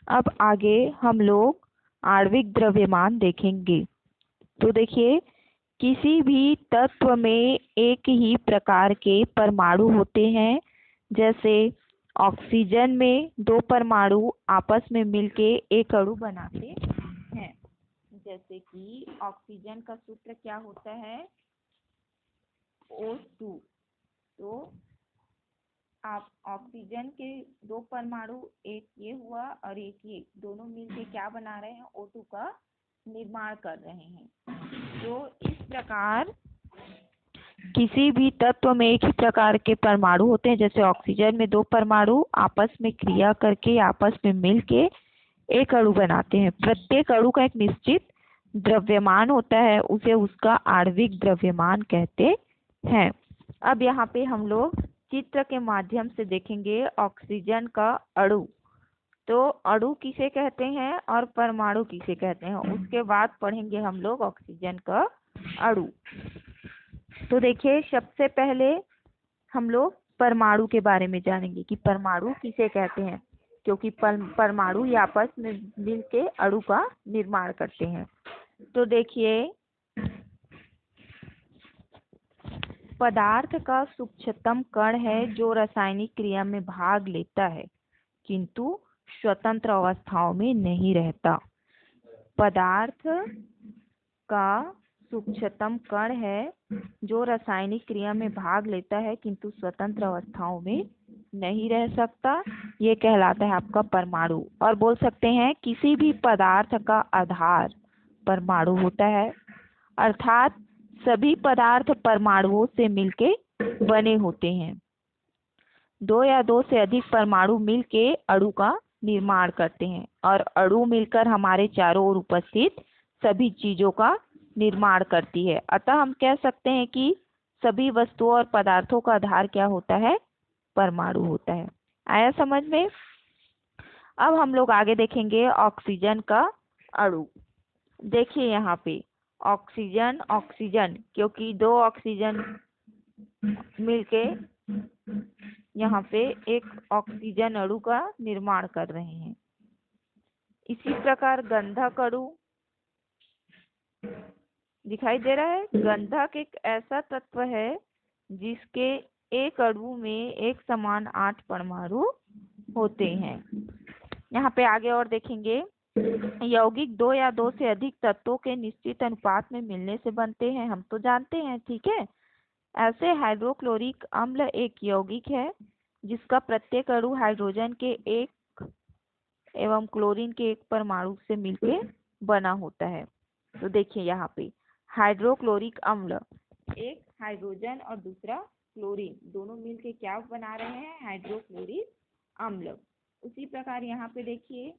अब आगे हम लोग आणविक द्रव्यमान देखेंगे। तो देखिए, किसी भी तत्व में एक ही प्रकार के परमाणु होते हैं। जैसे ऑक्सीजन में दो परमाणु आपस में मिलके एक अणु बनाते हैं। जैसे कि ऑक्सीजन का सूत्र क्या होता है? O2। तो आप ऑक्सीजन के दो परमाणु, एक ये हुआ और एक ये, दोनों मिलके क्या बना रहे हैं? O2 का निर्माण कर रहे हैं। तो इस प्रकार किसी भी तत्व में एक ही प्रकार के परमाणु होते हैं। जैसे ऑक्सीजन में दो परमाणु आपस में क्रिया करके आपस में मिलके एक अणु बनाते हैं। प्रत्येक अणु का एक निश्चित द्रव्यमान होता है, उसे उसका आणविक द्रव्यमान कहते हैं। अब यहाँ पे हम लोग चित्र के माध्यम से देखेंगे ऑक्सीजन का अणु। तो अणु किसे कहते हैं और परमाणु किसे कहते हैं, उसके बाद पढ़ेंगे हम लोग ऑक्सीजन का अणु। तो देखिए, सबसे पहले हम लोग परमाणु के बारे में जानेंगे कि परमाणु किसे कहते हैं, क्योंकि परमाणु ही आपस में मिलके अणु का निर्माण करते हैं। तो देखिए, पदार्थ का सूक्ष्मतम कण है जो रासायनिक क्रिया में भाग लेता है किंतु स्वतंत्र अवस्थाओं में नहीं रहता। पदार्थ का सूक्ष्मतम कण है जो रासायनिक क्रिया में भाग लेता है किंतु स्वतंत्र अवस्थाओं में नहीं रह सकता, ये कहलाता है आपका परमाणु। और बोल सकते हैं किसी भी पदार्थ का आधार परमाणु होता है, अर्थात सभी पदार्थ परमाणुओं से मिलके बने होते हैं। दो या दो से अधिक परमाणु मिलके अणु का निर्माण करते हैं और अणु मिलकर हमारे चारों ओर उपस्थित सभी चीजों का निर्माण करती है। अतः हम कह सकते हैं कि सभी वस्तुओं और पदार्थों का आधार क्या होता है? परमाणु होता है। आया समझ में? अब हम लोग आगे देखेंगे ऑक्सीजन का अणु। देखिए यहाँ पे ऑक्सीजन ऑक्सीजन, क्योंकि दो ऑक्सीजन मिलके यहाँ पे एक ऑक्सीजन अणु का निर्माण कर रहे हैं। इसी प्रकार गंधक अणु दिखाई दे रहा है। गंधक एक ऐसा तत्व है जिसके एक अणु में एक समान 8 परमाणु होते हैं। यहाँ पे आगे और देखेंगे, यौगिक दो या दो से अधिक तत्वों के निश्चित अनुपात में मिलने से बनते हैं, हम तो जानते हैं, ठीक है। ऐसे हाइड्रोक्लोरिक अम्ल एक यौगिक है जिसका प्रत्येक अणु हाइड्रोजन के एक एवं क्लोरीन के एक परमाणु से मिलकर बना होता है। तो देखिए यहाँ पे हाइड्रोक्लोरिक अम्ल, एक हाइड्रोजन और दूसरा क्लोरीन, दोनों मिलके क्या बना रहे हैं? हाइड्रोक्लोरिक अम्ल। उसी प्रकार यहाँ पे देखिए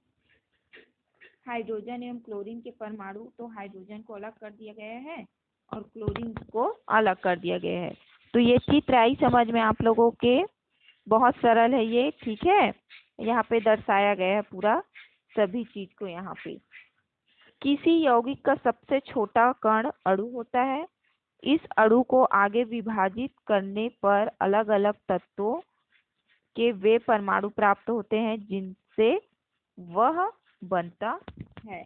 हाइड्रोजन एवं क्लोरीन के परमाणु, तो हाइड्रोजन को अलग कर दिया गया है और क्लोरीन को अलग कर दिया गया है। तो ये चित्र आई समझ में आप लोगों के? बहुत सरल है ये, ठीक है। यहाँ पे दर्शाया गया है पूरा सभी चीज को। यहाँ पे किसी यौगिक का सबसे छोटा कण अणु होता है। इस अणु को आगे विभाजित करने पर अलग अलग तत्वों के वे परमाणु प्राप्त होते हैं जिनसे वह बनता है।